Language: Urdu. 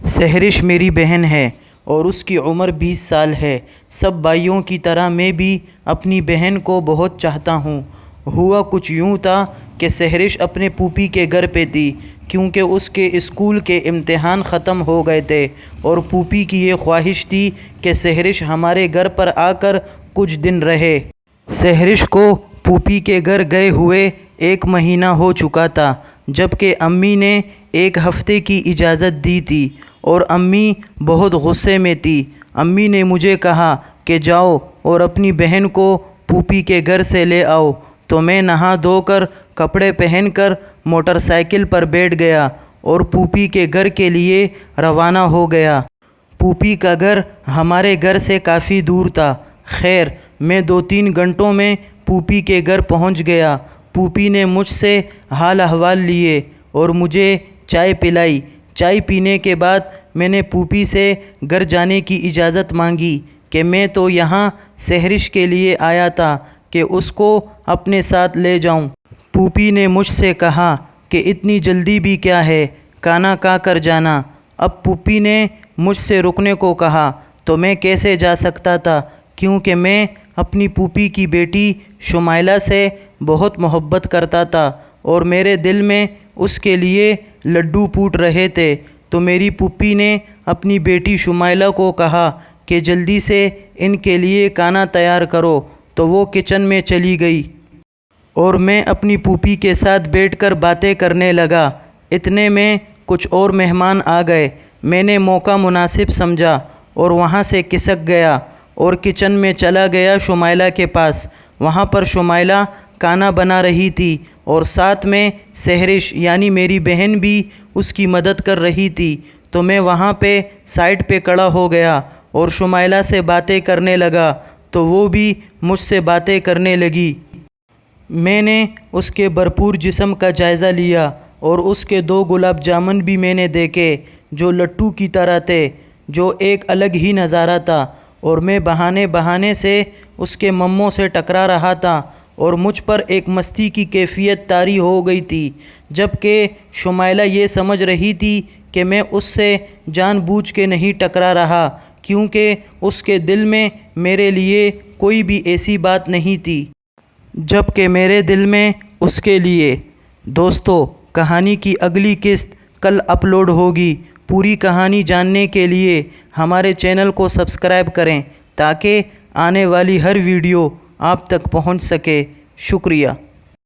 سحرش میری بہن ہے اور اس کی عمر 20 سال ہے۔ سب بھائیوں کی طرح میں بھی اپنی بہن کو بہت چاہتا ہوں۔ ہوا کچھ یوں تھا کہ سحرش اپنے پھوپھی کے گھر پہ تھی، کیونکہ اس کے اسکول کے امتحان ختم ہو گئے تھے اور پھوپھی کی یہ خواہش تھی کہ سحرش ہمارے گھر پر آ کر کچھ دن رہے۔ سحرش کو پھوپھی کے گھر گئے ہوئے 1 مہینہ ہو چکا تھا، جبکہ امی نے 1 ہفتے کی اجازت دی تھی اور امی بہت غصے میں تھی۔ امی نے مجھے کہا کہ جاؤ اور اپنی بہن کو پھوپھی کے گھر سے لے آؤ، تو میں نہا دھو کر کپڑے پہن کر موٹر سائیکل پر بیٹھ گیا اور پھوپھی کے گھر کے لیے روانہ ہو گیا۔ پھوپھی کا گھر ہمارے گھر سے کافی دور تھا۔ خیر، میں 2-3 گھنٹوں میں پھوپھی کے گھر پہنچ گیا۔ پھوپھی نے مجھ سے حال احوال لیے اور مجھے چائے پلائی۔ چائے پینے کے بعد میں نے پھوپھی سے گھر جانے کی اجازت مانگی کہ میں تو یہاں سحرش کے لیے آیا تھا کہ اس کو اپنے ساتھ لے جاؤں۔ پھوپھی نے مجھ سے کہا کہ اتنی جلدی بھی کیا ہے، کھانا کھا کر جانا۔ اب پھوپھی نے مجھ سے رکنے کو کہا تو میں کیسے جا سکتا تھا، کیونکہ میں اپنی پھوپھی کی بیٹی شمائلہ سے بہت محبت کرتا تھا اور میرے دل میں اس کے لیے لڈو پھوٹ رہے تھے۔ تو میری پھوپھی نے اپنی بیٹی شمائلہ کو کہا کہ جلدی سے ان کے لیے کھانا تیار کرو، تو وہ کچن میں چلی گئی اور میں اپنی پھوپھی کے ساتھ بیٹھ کر باتیں کرنے لگا۔ اتنے میں کچھ اور مہمان آ گئے۔ میں نے موقع مناسب سمجھا اور وہاں سے کھسک گیا اور کچن میں چلا گیا شمائلہ کے پاس۔ وہاں پر شمائلہ کھانا بنا رہی تھی اور ساتھ میں سحرش یعنی میری بہن بھی اس کی مدد کر رہی تھی۔ تو میں وہاں پہ سائڈ پہ کھڑا ہو گیا اور شمائلہ سے باتیں کرنے لگا، تو وہ بھی مجھ سے باتیں کرنے لگی۔ میں نے اس کے بھرپور جسم کا جائزہ لیا اور اس کے 2 گلاب جامن بھی میں نے دیکھے جو لٹو کی طرح تھے، جو ایک الگ ہی نظارہ تھا، اور میں بہانے سے اس کے مموں سے ٹکرا رہا تھا اور مجھ پر ایک مستی کی کیفیت طاری ہو گئی تھی، جبکہ شمائلہ یہ سمجھ رہی تھی کہ میں اس سے جان بوجھ کے نہیں ٹکرا رہا، کیونکہ اس کے دل میں میرے لیے کوئی بھی ایسی بات نہیں تھی جبکہ میرے دل میں اس کے لیے۔ دوستو، کہانی کی اگلی قسط کل اپلوڈ ہوگی۔ پوری کہانی جاننے کے لیے ہمارے چینل کو سبسکرائب کریں تاکہ آنے والی ہر ویڈیو آپ تک پہنچ سکے۔ شکریہ۔